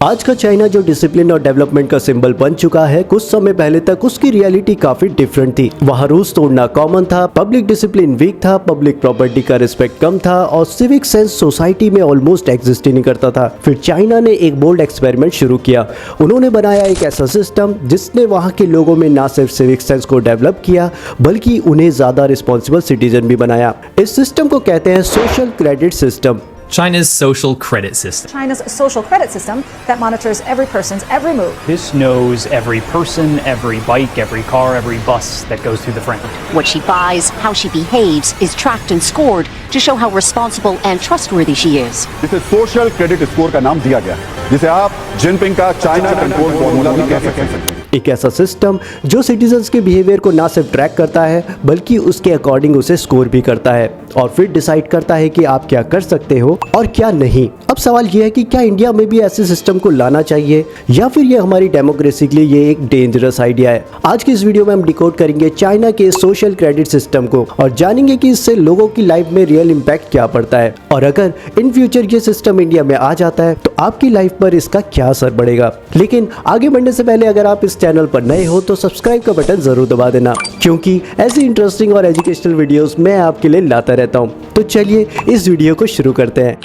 आज का चाइना जो डिसिप्लिन और डेवलपमेंट का सिंबल बन चुका है, कुछ समय पहले तक उसकी रियलिटी काफी डिफरेंट थी। वहाँ रूल्स तोड़ना कॉमन था, पब्लिक डिसिप्लिन वीक था, पब्लिक प्रॉपर्टी का रिस्पेक्ट कम था और सिविक सेंस सोसाइटी में ऑलमोस्ट एग्जिस्ट ही नहीं करता था। फिर चाइना ने एक बोल्ड एक्सपेरिमेंट शुरू किया। उन्होंने बनाया एक ऐसा सिस्टम जिसने वहाँ के लोगों में ना सिर्फ सिविक सेंस को डेवलप किया बल्कि उन्हें ज्यादा रिस्पॉन्सिबल सिटीजन भी बनाया। इस सिस्टम को कहते हैं social credit system. China's social credit system. China's social credit system that monitors every person's every move. This knows every person, every bike, every car, every bus that goes through the frame. What she buys, how she behaves is tracked and scored to show how responsible and trustworthy she is. जिसे social credit score का नाम दिया गया, जिसे आप Jinping का China control formula भी कह सकते हैं। एक ऐसा सिस्टम जो सिटीजन्स के बिहेवियर को ना सिर्फ ट्रैक करता है बल्कि उसके अकॉर्डिंग उसे स्कोर भी करता है और फिर डिसाइड करता है कि आप क्या कर सकते हो और क्या नहीं। अब सवाल यह है कि क्या इंडिया में भी ऐसे सिस्टम को लाना चाहिए या फिर ये हमारी डेमोक्रेसी के लिए ये एक डेंजरस आइडिया है। आज की इस वीडियो में हम डिकोड करेंगे चाइना के सोशल क्रेडिट सिस्टम को और जानेंगे कि इससे लोगों की लाइफ में रियल इम्पैक्ट क्या पड़ता है और अगर इन फ्यूचर ये सिस्टम इंडिया में आ जाता है तो आपकी लाइफ पर इसका क्या असर पड़ेगा। लेकिन आगे बढ़ने से पहले अगर आप इस चैनल पर नए हो तो सब्सक्राइब का बटन जरूर दबा देना, क्योंकि ऐसी इंटरेस्टिंग और एजुकेशनल वीडियोस मैं आपके लिए लाता रहता हूं। तो चलिए इस वीडियो को शुरू करते हैं।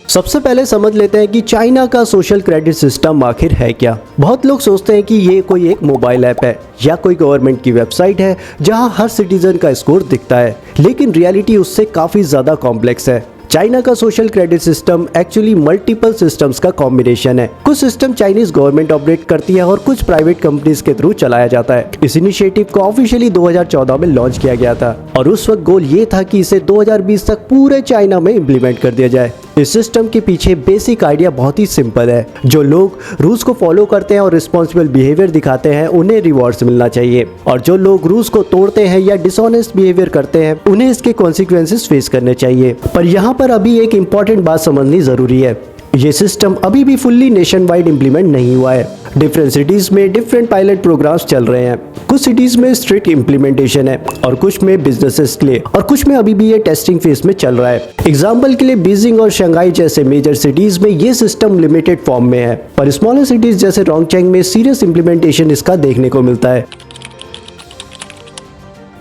सबसे पहले समझ लेते हैं कि चाइना का सोशल क्रेडिट सिस्टम आखिर है क्या। बहुत लोग सोचते हैं कि ये कोई एक मोबाइल ऐप है या कोई गवर्नमेंट की वेबसाइट है जहां हर सिटीजन का स्कोर दिखता है, लेकिन रियलिटी उससे काफी ज्यादा कॉम्प्लेक्स है। चाइना का social credit system actually multiple systems का कॉम्बिनेशन है। कुछ सिस्टम चाइनीज गवर्नमेंट ऑपरेट करती है और कुछ प्राइवेट कंपनीज के थ्रू चलाया जाता है। इस इनिशिएटिव को ऑफिशियली 2014 में लॉन्च किया गया था और उस वक्त गोल ये था कि इसे 2020 तक पूरे चाइना में इम्प्लीमेंट कर दिया जाए। इस सिस्टम के पीछे बेसिक आइडिया बहुत ही सिंपल है। जो लोग रूल्स को फॉलो करते हैं और रिस्पॉन्सिबल बिहेवियर दिखाते हैं उन्हें रिवॉर्ड्स मिलना चाहिए और जो लोग रूल्स को तोड़ते हैं या डिसऑनेस्ट बिहेवियर करते हैं उन्हें इसके कॉन्सिक्वेंसेस फेस करने चाहिए। पर यहाँ पर अभी एक इम्पॉर्टेंट बात समझनी जरूरी है। ये सिस्टम अभी भी फुल्ली नेशन वाइड इम्प्लीमेंट नहीं हुआ है। डिफरेंट सिटीज में डिफरेंट पायलट प्रोग्राम्स चल रहे हैं। कुछ सिटीज में स्ट्रिक्ट इम्प्लीमेंटेशन है और कुछ में बिजनेसेस के लिए और कुछ में अभी भी ये टेस्टिंग फेज में चल रहा है। एग्जाम्पल के लिए बीजिंग और शंघाई जैसे मेजर सिटीज में ये सिस्टम लिमिटेड फॉर्म में है, पर स्मॉलर सिटीज जैसे रोंगचेंग में सीरियस इम्प्लीमेंटेशन इसका देखने को मिलता है।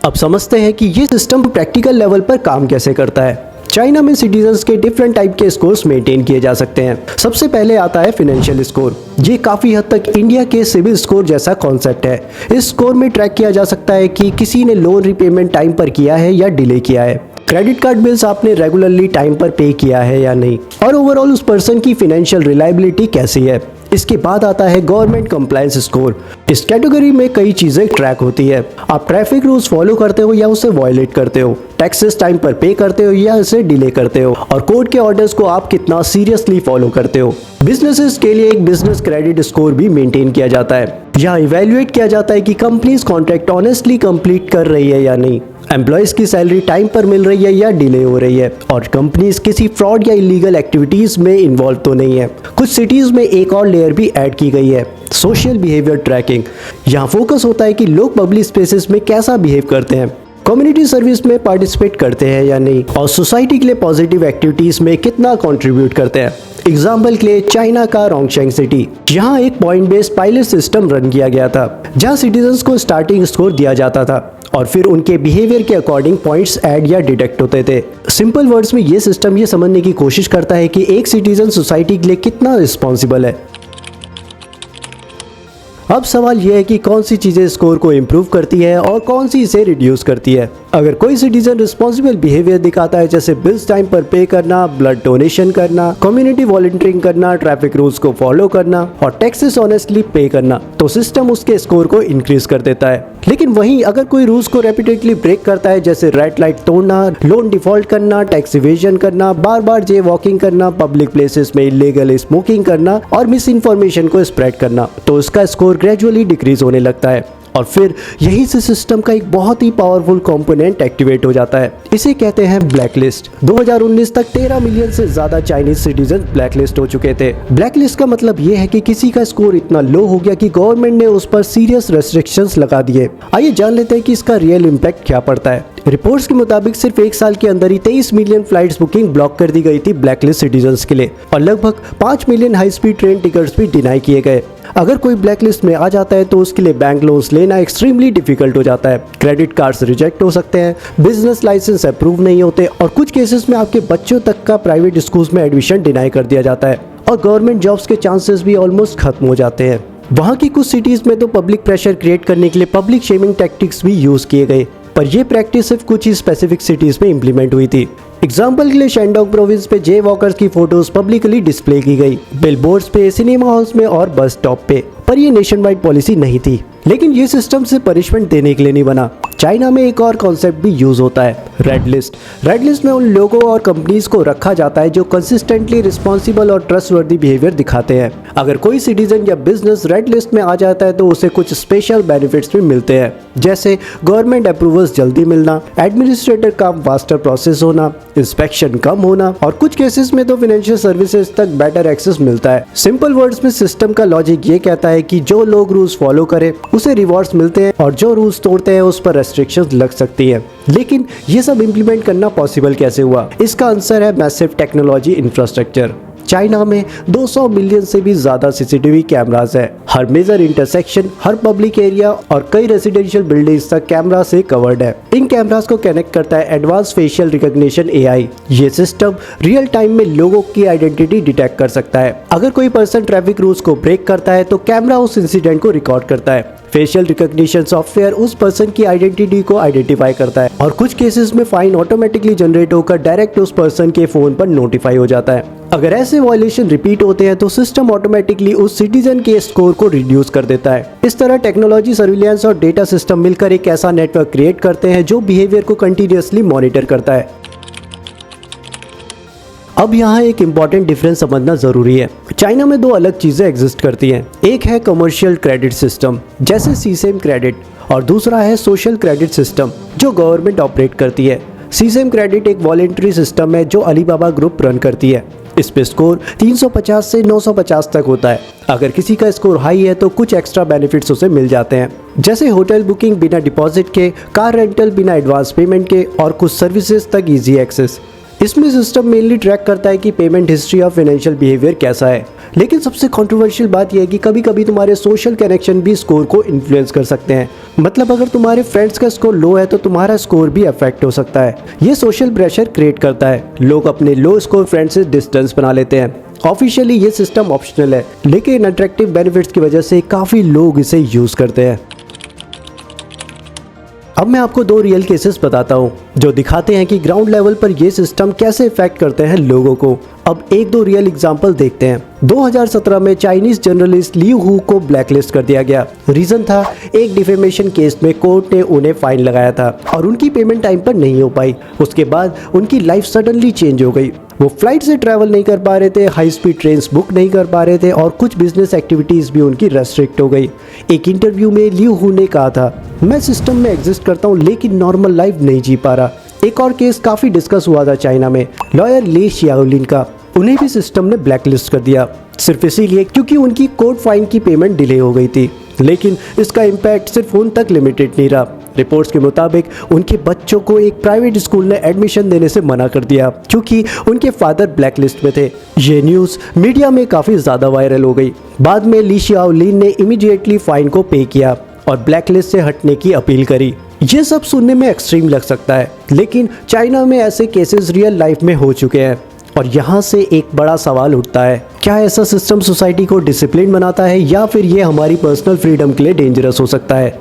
अब समझते हैं कि ये सिस्टम प्रैक्टिकल लेवल पर काम कैसे करता है। चाइना में सिटीजन्स के डिफरेंट टाइप के स्कोर्स मेंटेन किए जा सकते हैं। सबसे पहले आता है फाइनेंशियल स्कोर। ये काफी हद तक इंडिया के सिविल स्कोर जैसा कॉन्सेप्ट है। इस स्कोर में ट्रैक किया जा सकता है कि किसी ने लोन रिपेमेंट टाइम पर किया है या डिले किया है, क्रेडिट कार्ड बिल्स आपने रेगुलरली टाइम पर पे किया है या नहीं, और ओवरऑल उस पर्सन की फाइनेंशियल रिलायबिलिटी कैसी है। इसके बाद आता है गवर्नमेंट कंप्लायंस स्कोर। इस कैटेगरी में कई चीजें ट्रैक होती है। आप ट्रैफिक रूल्स फॉलो करते हो या उसे वायलेट करते हो, टैक्सेस टाइम पर पे करते हो या इसे डिले करते हो, और कोर्ट के ऑर्डर्स को आप कितना सीरियसली फॉलो करते हो। बिजनेसेस के लिए एक बिजनेस क्रेडिट स्कोर भी मेंटेन किया जाता है। यहाँ इवेल्युएट किया जाता है कि कंपनीज कॉन्ट्रैक्ट ऑनेस्टली कंप्लीट कर रही है या नहीं, एम्प्लॉयज की सैलरी टाइम पर मिल रही है या डिले हो रही है, और कंपनीज किसी फ्रॉड या इलीगल एक्टिविटीज में इन्वॉल्व तो नहीं है। कुछ सिटीज में एक और लेयर भी ऐड की गई है, सोशल बिहेवियर ट्रैकिंग। यहाँ फोकस होता है कि लोग पब्लिक स्पेसेस में कैसा बिहेव करते हैं, कम्युनिटी सर्विस में पार्टिसिपेट करते हैं या नहीं, और सोसाइटी के लिए पॉजिटिव एक्टिविटीज में कितना कंट्रीब्यूट करते हैं। एग्जाम्पल के लिए चाइना का रोंगचेंग सिटी, यहाँ एक point based pilot system run किया गया था जहाँ सिटीजन्स को स्टार्टिंग स्कोर दिया जाता था और फिर उनके बिहेवियर के अकॉर्डिंग पॉइंट्स ऐड या डिडक्ट होते थे। सिंपल वर्ड्स में ये सिस्टम ये समझने की कोशिश करता है कि एक सिटीजन सोसाइटी के लिए कितना रिस्पॉन्सिबल है। अब सवाल यह है कि कौन सी चीजें स्कोर को इम्प्रूव करती है और कौन सी इसे रिड्यूस करती है। अगर कोई सिटीजन रिस्पॉन्सिबल बिहेवियर दिखाता है, जैसे बिल्स टाइम पर पे करना, ब्लड डोनेशन करना, कम्युनिटी वॉलंटियरिंग करना, ट्रैफिक रूल्स को फॉलो करना और टैक्सेस ऑनेस्टली पे करना, तो सिस्टम उसके स्कोर को इंक्रीज कर देता है। लेकिन वहीं अगर कोई रूल्स को रेपिटेडली ब्रेक करता है, जैसे रेड लाइट तोड़ना, लोन डिफॉल्ट करना, टैक्स इवेजन करना, बार बार जे वॉकिंग करना, पब्लिक प्लेसेस में इलीगल स्मोकिंग करना और मिस इन्फॉर्मेशन को स्प्रेड करना, तो उसका स्कोर ग्रेजुअली डिक्रीज होने लगता है। और फिर यहीं से सिस्टम का एक बहुत ही पावरफुल कंपोनेंट एक्टिवेट हो जाता है। इसे कहते हैं ब्लैक लिस्ट। 2019 तक 13 मिलियन से ज्यादा चाइनीज सिटीजन ब्लैक लिस्ट हो चुके थे। ब्लैक लिस्ट का मतलब ये है कि किसी का स्कोर इतना लो हो गया कि गवर्नमेंट ने उस पर सीरियस रेस्ट्रिक्शंस लगा दिए। आइए जान लेते हैं कि इसका रियल इम्पैक्ट क्या पड़ता है। रिपोर्ट्स के मुताबिक सिर्फ एक साल के अंदर ही 23 मिलियन फ्लाइट्स बुकिंग ब्लॉक कर दी गई थी ब्लैकलिस्ट सिटीजन्स के लिए और लगभग 5 million high speed train tickets भी डिनाई किए गए। अगर कोई ब्लैकलिस्ट में आ जाता है तो उसके लिए बैंक लोन्स लेना एक्सट्रीमली डिफिकल्ट हो जाता है, क्रेडिट कार्ड्स रिजेक्ट हो सकते हैं, बिजनेस लाइसेंस अप्रूव नहीं होते और कुछ केसेस में आपके बच्चों तक का प्राइवेट स्कूल्स में एडमिशन डिनाई कर दिया जाता है और गवर्नमेंट जॉब्स के चांसेस भी ऑलमोस्ट खत्म हो जाते हैं। वहाँ की कुछ सिटीज में तो पब्लिक प्रेशर क्रिएट करने के लिए पब्लिक शेमिंग टैक्टिक्स भी यूज किए गए, पर यह प्रैक्टिस सिर्फ कुछ ही स्पेसिफिक सिटीज में इंप्लीमेंट हुई थी। एग्जाम्पल के लिए शेंडोंग प्रोविंस पे जे वॉकर्स की फोटोज पब्लिकली डिस्प्ले की गई, बिलबोर्ड्स पे, सिनेमा हॉल्स में और बस स्टॉप पे, पर यह नेशन वाइड पॉलिसी नहीं थी। लेकिन ये सिस्टम से पनिशमेंट देने के लिए नहीं बना। चाइना में एक और कॉन्सेप्ट भी यूज होता है, रेड लिस्ट। रेड लिस्ट में उन लोगों और कंपनीज को रखा जाता है जो कंसिस्टेंटली रिस्पॉन्सिबल और ट्रस्टवर्दी बिहेवियर दिखाते हैं। अगर कोई सिटीजन या बिजनेस रेड लिस्ट में आ जाता है तो उसे कुछ स्पेशल बेनिफिट्स भी मिलते हैं, जैसे गवर्नमेंट अप्रूवल्स जल्दी मिलना, एडमिनिस्ट्रेटर काम फास्टर प्रोसेस होना, इंस्पेक्शन कम होना और कुछ केसेस में तो फाइनेंशियल सर्विसेज तक बेटर एक्सेस मिलता है। सिंपल वर्ड्स में सिस्टम का लॉजिक ये कहता है कि जो लोग रूल्स फॉलो करे उसे रिवॉर्ड्स मिलते हैं और जो रूल्स तोड़ते हैं उस पर रेस्ट्रिक्शंस लग सकती है। लेकिन ये सब इंप्लीमेंट करना पॉसिबल कैसे हुआ? इसका आंसर है मैसिव टेक्नोलॉजी इंफ्रास्ट्रक्चर। चाइना में 200 मिलियन से भी ज्यादा सीसीटीवी कैमरास है। हर मेजर इंटरसेक्शन, हर पब्लिक एरिया और कई रेजिडेंशियल बिल्डिंग्स तक कैमरा से कवर्ड है। इन कैमरास को कनेक्ट करता है एडवांस फेशियल रिकॉग्निशन एआई। ये सिस्टम रियल टाइम में लोगों की आइडेंटिटी डिटेक्ट कर सकता है। अगर कोई पर्सन ट्रैफिक रूल्स को ब्रेक करता है तो कैमरा उस इंसिडेंट को रिकॉर्ड करता है। फेशियल रिकॉग्निशन सॉफ्टवेयर उस पर्सन की आइडेंटिटी को आइडेंटिफाई करता है और कुछ केसेस में फाइन ऑटोमेटिकली जनरेट होकर डायरेक्ट उस पर्सन के फोन पर नोटिफाई हो जाता है। अगर ऐसे वायलेशन रिपीट होते हैं तो सिस्टम ऑटोमेटिकली उस सिटीजन के स्कोर को रिड्यूस कर देता है। इस तरह टेक्नोलॉजी, सर्विलेंस और डेटा सिस्टम मिलकर एक ऐसा नेटवर्क क्रिएट करते हैं जो बिहेवियर को कंटिन्यूअसली मॉनिटर करता है। अब यहाँ एक इम्पॉर्टेंट डिफरेंस समझना जरूरी है। चाइना में दो अलग चीजें एग्जिस्ट करती हैं। एक है कमर्शियल क्रेडिट सिस्टम जैसे सीसेम क्रेडिट और दूसरा है सोशल क्रेडिट सिस्टम जो गवर्नमेंट ऑपरेट करती है। सीसेम क्रेडिट एक वॉलेंट्री सिस्टम है जो अलीबाबा ग्रुप रन करती है। इस पे स्कोर 350 से 950 तक होता है। अगर किसी का स्कोर हाई है तो कुछ एक्स्ट्रा बेनिफिट्स उसे मिल जाते हैं, जैसे होटल बुकिंग बिना डिपॉजिट के, कार रेंटल बिना एडवांस पेमेंट के और कुछ सर्विसेज तक इजी एक्सेस। इसमें सिस्टम मेनली ट्रैक करता है कि पेमेंट हिस्ट्री और फाइनेंशियल बिहेवियर कैसा है। लेकिन सबसे कंट्रोवर्शियल बात यह है कि कभी कभी तुम्हारे सोशल कनेक्शन भी स्कोर को इन्फ्लुएंस कर सकते हैं। मतलब अगर तुम्हारे फ्रेंड्स का स्कोर लो है तो तुम्हारा स्कोर भी अफेक्ट हो सकता है। ये सोशल प्रेशर क्रिएट करता है। लोग अपने लो स्कोर फ्रेंड्स से डिस्टेंस बना लेते हैं। ऑफिशियली ये सिस्टम ऑप्शनल है, लेकिन अट्रैक्टिव बेनिफिट्स की वजह से काफ़ी लोग इसे यूज़ करते हैं। अब मैं आपको दो रियल केसेस बताता हूँ जो दिखाते हैं कि ग्राउंड लेवल पर ये सिस्टम कैसे इफेक्ट करते हैं लोगों को। अब एक दो रियल एग्जांपल देखते हैं। 2017 में चाइनीज जर्नलिस्ट लियू हू को ब्लैकलिस्ट कर दिया गया। रीजन था एक डिफेमेशन केस में कोर्ट ने उन्हें फाइन लगाया था और उनकी पेमेंट टाइम पर नहीं हो पाई। उसके बाद उनकी लाइफ सडनली चेंज हो गई। वो फ्लाइट से ट्रैवल नहीं कर पा रहे थे, हाई स्पीड ट्रेन्स बुक नहीं कर पा रहे थे और कुछ बिजनेस एक्टिविटीज भी उनकी रेस्ट्रिक्ट हो गई। एक इंटरव्यू में लियू हू ने कहा था, मैं सिस्टम में एग्जिस्ट करता हूँ लेकिन नॉर्मल लाइफ नहीं जी पा रहा। एक और केस काफी डिस्कस हुआ था चाइना में, लॉयर ली शियाओलिन का। उन्हें भी सिस्टम ने ब्लैकलिस्ट कर दिया सिर्फ इसीलिए क्योंकि उनकी कोर्ट फाइन की पेमेंट डिले हो गई थी। लेकिन इसका इम्पैक्ट सिर्फ उन तक लिमिटेड नहीं रहा। रिपोर्ट्स के मुताबिक उनके बच्चों को एक प्राइवेट स्कूल ने एडमिशन देने से मना कर दिया क्योंकि उनके फादर ब्लैकलिस्ट में थे। ये न्यूज़ मीडिया में काफ़ी ज़्यादा वायरल हो गई। बाद में ली शियाओलिन ने इमीडिएटली फाइन को पे किया और ब्लैकलिस्ट से हटने की अपील करी। ये सब सुनने में एक्सट्रीम लग सकता है, लेकिन चाइना में ऐसे केसेस रियल लाइफ में हो चुके हैं। और यहाँ से एक बड़ा सवाल उठता है, क्या ऐसा सिस्टम सोसाइटी को डिसिप्लिन बनाता है या फिर ये हमारी पर्सनल फ्रीडम के लिए डेंजरस हो सकता है?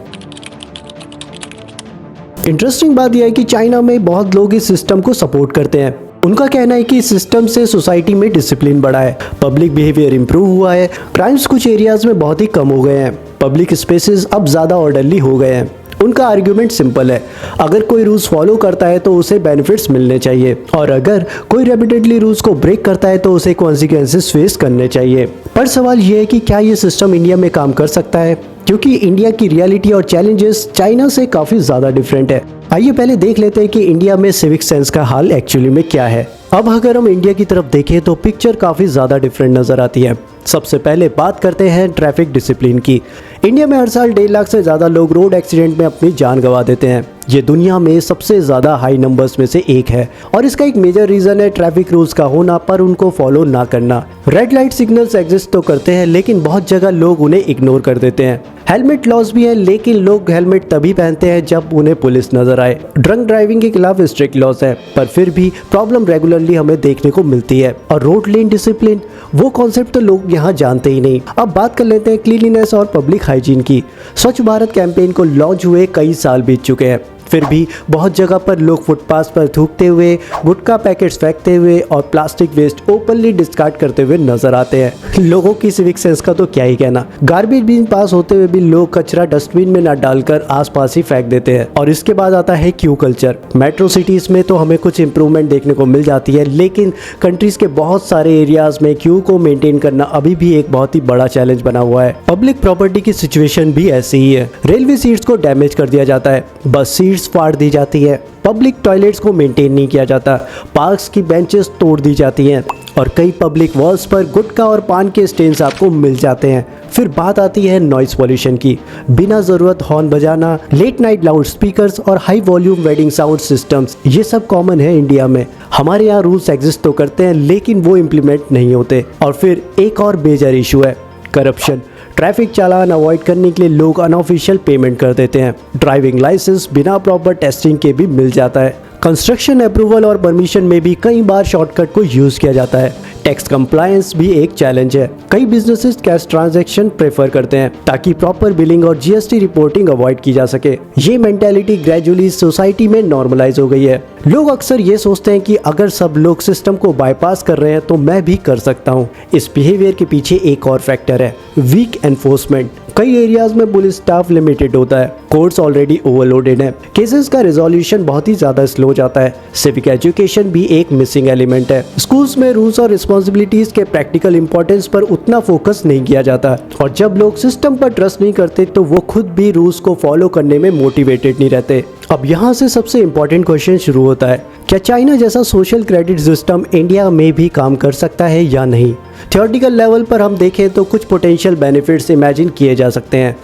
इंटरेस्टिंग बात यह है कि चाइना में बहुत लोग इस सिस्टम को सपोर्ट करते हैं। उनका कहना है कि इस सिस्टम से सोसाइटी में डिसिप्लिन बढ़ा है, पब्लिक बिहेवियर इंप्रूव हुआ है, क्राइम्स कुछ एरियाज में बहुत ही कम हो गए हैं, पब्लिक स्पेसेस अब ज़्यादा ऑर्डरली हो गए हैं। उनका आर्ग्यूमेंट सिंपल है, अगर कोई रूल्स फॉलो करता है तो उसे बेनिफिट्स मिलने चाहिए और अगर कोई रेपिटेडली रूल्स को ब्रेक करता है तो उसे कॉन्सिक्वेंसेस फेस करने चाहिए। पर सवाल यह है कि क्या ये सिस्टम इंडिया में काम कर सकता है? क्योंकि इंडिया की रियलिटी और चैलेंजेस चाइना से काफ़ी ज़्यादा डिफरेंट है। आइए पहले देख लेते हैं कि इंडिया में सिविक सेंस का हाल एक्चुअली में क्या है। अब अगर हम इंडिया की तरफ देखें तो पिक्चर काफ़ी ज़्यादा डिफरेंट नज़र आती है। सबसे पहले बात करते हैं ट्रैफिक डिसिप्लिन की। इंडिया में हर साल 1.5 लाख से ज़्यादा लोग रोड एक्सीडेंट में अपनी जान गंवा देते हैं। ये दुनिया में सबसे ज़्यादा हाई नंबर्स में से एक है और इसका एक मेजर रीज़न है ट्रैफिक रूल्स का होना पर उनको फॉलो ना करना। रेड लाइट सिग्नल्स एग्जिस्ट तो करते हैं लेकिन बहुत जगह लोग उन्हें इग्नोर कर देते हैं। हेलमेट लॉस भी है लेकिन लोग हेलमेट तभी पहनते हैं जब उन्हें पुलिस नजर आए। ड्रंक ड्राइविंग के खिलाफ स्ट्रिक्ट लॉस है पर फिर भी प्रॉब्लम रेगुलरली हमें देखने को मिलती है। और रोड लेन डिसिप्लिन, वो कॉन्सेप्ट तो लोग यहाँ जानते ही नहीं। अब बात कर लेते हैं क्लीनलीनेस और पब्लिक हाइजीन की। स्वच्छ भारत कैंपेन को लॉन्च हुए कई साल बीत चुके हैं, फिर भी बहुत जगह पर लोग फुटपाथ पर थूकते हुए, गुटखा पैकेट्स फेंकते हुए और प्लास्टिक वेस्ट ओपनली डिस्कार्ड करते हुए नजर आते हैं। लोगों की सिविक सेंस का तो क्या ही कहना। गार्बेज बिन पास होते हुए भी लोग कचरा डस्टबिन में न डालकर आसपास ही फेंक देते हैं। और इसके बाद आता है क्यू कल्चर। मेट्रो सिटीज में तो हमें कुछ इंप्रूवमेंट देखने को मिल जाती है लेकिन कंट्रीज के बहुत सारे एरियाज में क्यू को मेंटेन करना अभी भी एक बहुत ही बड़ा चैलेंज बना हुआ है। पब्लिक प्रॉपर्टी की सिचुएशन भी ऐसी ही है। रेलवे सीट्स को डैमेज कर दिया जाता है, बस सीट्स फाड़ दी जाती है, पब्लिक टॉयलेट्स को मेंटेन नहीं किया जाता, पार्क्स की बेंचेस तोड़ दी जाती हैं और कई पब्लिक वॉल्स पर गुटखा और पान के स्टेन्स आपको मिल जाते हैं। फिर बात आती है नॉइस पॉल्यूशन की। बिना ज़रूरत हॉर्न बजाना, लेट नाइट लाउड स्पीकर्स और high volume wedding sound systems, ये सब कॉमन है इंडिया में। हमारे यहाँ रूल्स एग्जिस्ट तो करते हैं लेकिन वो इम्प्लीमेंट नहीं होते। और फिर एक और मेजर इशू है करप्शन। ट्रैफिक चालान अवॉइड करने के लिए लोग अनऑफिशियल पेमेंट कर देते हैं। ड्राइविंग लाइसेंस बिना प्रॉपर टेस्टिंग के भी मिल जाता है। कंस्ट्रक्शन अप्रूवल और परमिशन में भी कई बार शॉर्टकट को यूज किया जाता है। टैक्स कंप्लायंस भी एक चैलेंज है। कई बिजनेसेस कैश ट्रांजैक्शन प्रेफर करते हैं ताकि प्रॉपर बिलिंग और जीएसटी रिपोर्टिंग अवॉइड की जा सके। ये मेंटालिटी ग्रेजुअली सोसाइटी में नॉर्मलाइज हो गई है। लोग अक्सर ये सोचते हैं कि अगर सब लोग सिस्टम को बाईपास कर रहे हैं तो मैं भी कर सकता हूँ। इस बिहेवियर के पीछे एक और फैक्टर है, वीक एनफोर्समेंट। कई एरियाज में पुलिस स्टाफ लिमिटेड होता है, कोर्ट्स ऑलरेडी ओवरलोडेड है, केसेस का रिजोल्यूशन बहुत ही ज्यादा स्लो हो जाता है। सिविक एजुकेशन भी एक मिसिंग एलिमेंट है। स्कूल्स में रूल्स और रिस्पॉन्सिबिलिटीज के प्रैक्टिकल इंपॉर्टेंस पर उतना फोकस नहीं किया जाता और जब लोग सिस्टम पर ट्रस्ट नहीं करते तो वो खुद भी रूल्स को फॉलो करने में मोटिवेटेड नहीं रहते। अब यहाँ से सबसे इम्पोर्टेंट क्वेश्चन शुरू होता है, क्या चाइना जैसा सोशल क्रेडिट सिस्टम इंडिया में भी काम कर सकता है या नहीं? थियोरेटिकल लेवल पर हम देखें तो कुछ पोटेंशियल बेनिफिट्स इमेजिन किए जा सकते हैं।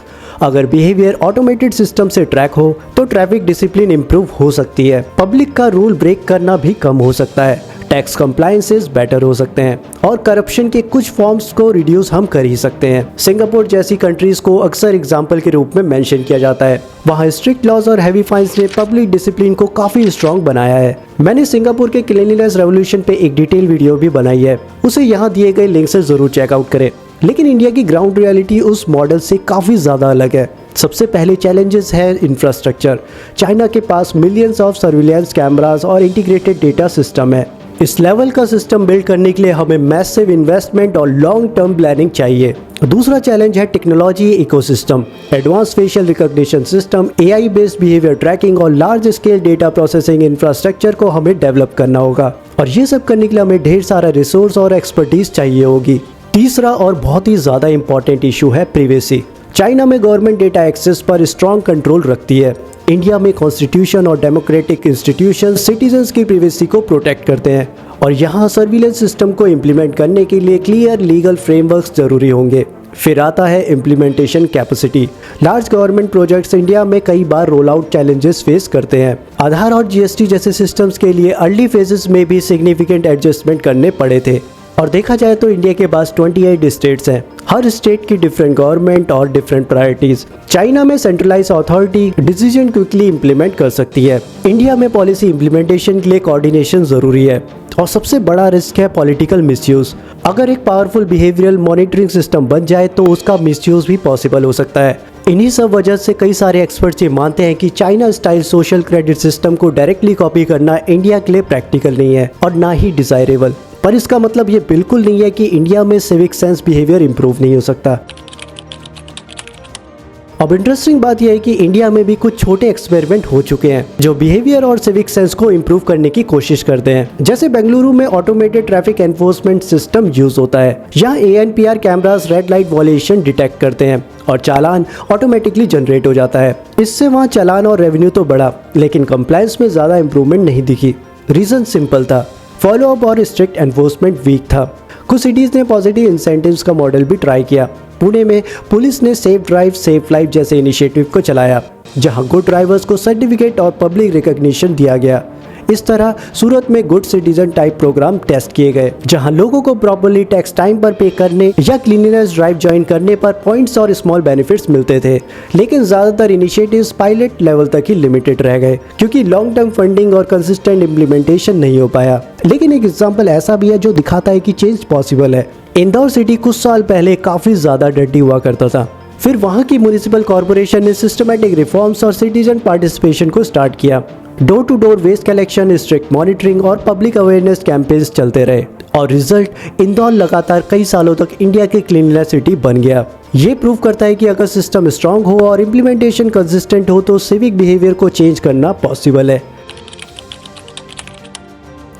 अगर बिहेवियर ऑटोमेटेड सिस्टम से ट्रैक हो तो ट्रैफिक डिसिप्लिन इंप्रूव हो सकती है, पब्लिक का रूल ब्रेक करना भी कम हो सकता है, टैक्स कंप्लायंसेस बेटर हो सकते हैं और करप्शन के कुछ फॉर्म्स को रिड्यूस हम कर ही सकते हैं। सिंगापुर जैसी कंट्रीज को अक्सर एग्जाम्पल के रूप में मेंशन किया जाता है। वहाँ स्ट्रिक्ट लॉज और हैवी फाइन्स ने पब्लिक डिसिप्लिन को काफी स्ट्रॉन्ग बनाया है। मैंने सिंगापुर के क्लीनलीनेस रेवोल्यूशन पे एक डिटेल वीडियो भी बनाई है, उसे यहाँ दिए गए लिंक से जरूर चेकआउट करें। लेकिन इंडिया की ग्राउंड रियलिटी उस मॉडल से काफ़ी ज़्यादा अलग है। सबसे पहले चैलेंजेस है इंफ्रास्ट्रक्चर। चाइना के पास मिलियंस ऑफ सर्विलेंस कैमरास और इंटीग्रेटेड डेटा सिस्टम है। इस लेवल का सिस्टम बिल्ड करने के लिए हमें मैसिव इन्वेस्टमेंट और लॉन्ग टर्म प्लानिंग चाहिए। दूसरा चैलेंज है technology ecosystem. Advance facial recognition system, AI based behaviour tracking और large scale data processing infrastructure को हमें डेवलप करना होगा और ये सब करने के लिए हमें ढेर सारा रिसोर्स और एक्सपर्टीज चाहिए होगी। तीसरा और बहुत ही ज़्यादा इंपॉर्टेंट इशू है प्राइवेसी। चाइना में गवर्नमेंट डेटा एक्सेस पर स्ट्रॉन्ग कंट्रोल रखती है। इंडिया में कॉन्स्टिट्यूशन और डेमोक्रेटिक इंस्टीट्यूशन सिटीजन्स की प्राइवेसी को प्रोटेक्ट करते हैं और यहाँ सर्विलेंस सिस्टम को इम्प्लीमेंट करने के लिए क्लियर लीगल फ्रेमवर्क्स जरूरी होंगे। फिर आता है implementation capacity. Large government projects India में कई बार रोल आउट चैलेंजेस फेस करते हैं। आधार और जीएसटी जैसे सिस्टम्स के लिए अर्ली फेजेस में भी सिग्निफिकेंट एडजस्टमेंट करने पड़े थे। और देखा जाए तो इंडिया के पास 28 स्टेट्स हैं, हर स्टेट की डिफरेंट गवर्नमेंट और डिफरेंट प्रायोरिटीज। चाइना में centralize authority decision quickly implement कर सकती है। इंडिया में पॉलिसी इंप्लीमेंटेशन के लिए कोऑर्डिनेशन जरूरी है और सबसे बड़ा रिस्क है पॉलिटिकल मिसयूज। अगर एक पावरफुल बिहेवियरल मॉनिटरिंग सिस्टम बन जाए तो उसका मिसयूज भी पॉसिबल हो सकता है। इन्हीं सब वजह से कई सारे एक्सपर्ट्स ये मानते हैं कि China style social credit system को डायरेक्टली कॉपी करना इंडिया के लिए प्रैक्टिकल नहीं है और ना ही डिजायरेबल। पर इसका मतलब ये बिल्कुल नहीं है कि इंडिया में सिविक सेंस बिहेवियर इंप्रूव नहीं हो सकता। अब अब इंटरेस्टिंग बात यह है कि इंडिया में भी कुछ छोटे एक्सपेरिमेंट हो चुके हैं जो बिहेवियर और सिविक सेंस को इम्प्रूव करने की कोशिश करते हैं। जैसे बेंगलुरु में automated traffic enforcement system use होता है। यहाँ ANPR cameras red light violation detect करते हैं और चालान ऑटोमेटिकली जनरेट हो जाता है। इससे वहाँ चालान और रेवेन्यू तो बढ़ा, लेकिन कंप्लायंस में ज्यादा इंप्रूवमेंट नहीं दिखी। रीजन सिंपल था, फॉलो अप और स्ट्रिक्ट एनफोर्समेंट वीक था। कुछ सिटीज ने पॉजिटिव इंसेंटिव्स का मॉडल भी ट्राई किया। पुणे में पुलिस ने सेफ ड्राइव सेफ लाइफ जैसे इनिशिएटिव को चलाया, जहां गुड ड्राइवर्स को सर्टिफिकेट और पब्लिक रिकॉग्निशन दिया गया। इस तरह सूरत में good citizen type program test किए गए, जहां लोगों को प्रॉपर्ली टैक्स टाइम पर पे करने या क्लीनिनेस ड्राइव ज्वाइन करने पर पॉइंट्स और स्मॉल बेनिफिट्स मिलते थे। लेकिन ज्यादातर इनिशिएटिव्स पायलट लेवल तक ही लिमिटेड रह गए, क्योंकि लॉन्ग टर्म फंडिंग और कंसिस्टेंट इम्प्लीमेंटेशन नहीं हो पाया। लेकिन एक एग्जाम्पल ऐसा भी है जो दिखाता है कि चेंज पॉसिबल है। इंदौर सिटी कुछ साल पहले काफी ज्यादा डर्टी हुआ करता था। फिर वहां की म्युनिसिपल कॉर्पोरेशन ने सिस्टमैटिक रिफॉर्म्स और सिटीजन पार्टिसिपेशन को स्टार्ट किया। Door to door waste collection, strict monitoring और पब्लिक अवेयरनेस कैंपेन्स चलते रहे और रिजल्ट इंदौर लगातार कई सालों तक इंडिया के क्लीनलीनेस सिटी बन गया। ये प्रूव करता है कि अगर सिस्टम स्ट्रांग हो और इम्प्लीमेंटेशन कंसिस्टेंट हो तो सिविक बिहेवियर को चेंज करना पॉसिबल है।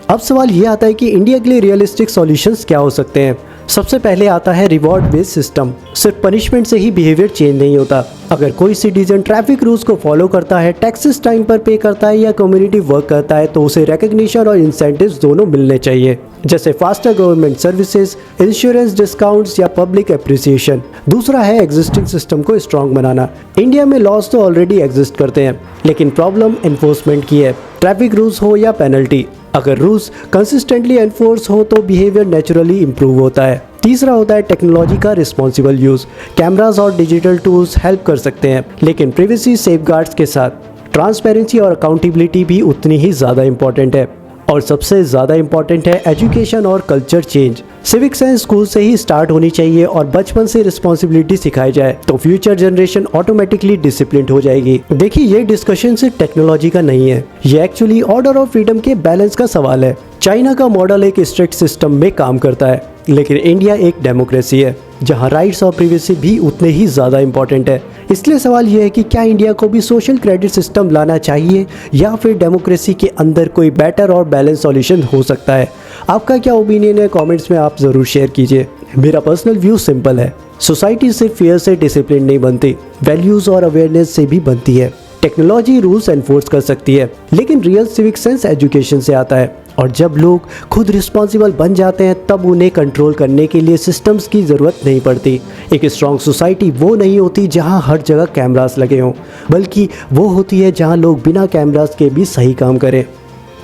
अब सवाल ये आता है कि इंडिया के लिए रियलिस्टिक सॉल्यूशंस क्या हो सकते हैं। सबसे पहले आता है रिवॉर्ड बेस्ड सिस्टम। सिर्फ पनिशमेंट से ही बिहेवियर चेंज नहीं होता। अगर कोई सिटीजन ट्रैफिक रूल्स को फॉलो करता है, टैक्सेस टाइम पर पे करता है या कम्युनिटी वर्क करता है, तो उसे रिकॉग्निशन और इंसेंटिव्स दोनों मिलने चाहिए, जैसे faster government services, insurance discounts या पब्लिक एप्रिसिएशन। दूसरा है एग्जिस्टिंग सिस्टम को स्ट्रॉन्ग बनाना। इंडिया में लॉज तो ऑलरेडी एग्जिस्ट करते हैं, लेकिन प्रॉब्लम एनफोर्समेंट की है। ट्रैफिक रूल्स हो या पेनल्टी, अगर रूल्स कंसिस्टेंटली एनफोर्स हो तो बिहेवियर नेचुरली इंप्रूव होता है। तीसरा होता है टेक्नोलॉजी का रिस्पॉन्सिबल यूज। कैमरास और डिजिटल टूल्स हेल्प कर सकते हैं, लेकिन प्रिवेसी सेफगार्ड्स के साथ। ट्रांसपेरेंसी और अकाउंटेबिलिटी भी उतनी ही ज़्यादा इंपॉर्टेंट है। और सबसे ज़्यादा इंपॉर्टेंट है एजुकेशन और culture change. Civic sense school से ही स्टार्ट होनी चाहिए और बचपन से रिस्पॉन्सिबिलिटी सिखाई जाए तो फ्यूचर जनरेशन ऑटोमेटिकली डिसिप्लिन्ड हो जाएगी। देखिए, ये डिस्कशन सिर्फ टेक्नोलॉजी का नहीं है, ये एक्चुअली ऑर्डर ऑफ फ्रीडम के बैलेंस का सवाल है। चाइना का मॉडल एक स्ट्रिक्ट सिस्टम में काम करता है, लेकिन इंडिया एक डेमोक्रेसी है जहां राइट्स और प्रिवेसी भी उतने ही ज़्यादा इंपॉर्टेंट है। इसलिए सवाल यह है कि क्या इंडिया को भी सोशल क्रेडिट सिस्टम लाना चाहिए या फिर डेमोक्रेसी के अंदर कोई बेटर और बैलेंस सॉल्यूशन हो सकता है। आपका क्या ओपिनियन है, कमेंट्स में आप ज़रूर शेयर कीजिए। मेरा पर्सनल व्यू सिंपल है, सोसाइटी सिर्फ फेयर से डिसिप्लिन नहीं बनती, वैल्यूज़ और अवेयरनेस से भी बनती है। टेक्नोलॉजी रूल्स एनफोर्स कर सकती है, लेकिन रियल सिविक सेंस एजुकेशन से आता है। और जब लोग खुद रिस्पॉन्सिबल बन जाते हैं तब उन्हें कंट्रोल करने के लिए सिस्टम्स की ज़रूरत नहीं पड़ती। एक स्ट्रॉन्ग सोसाइटी वो नहीं होती जहां हर जगह कैमरास लगे हों, बल्कि वो होती है जहां लोग बिना कैमरास के भी सही काम करें।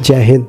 जय हिंद।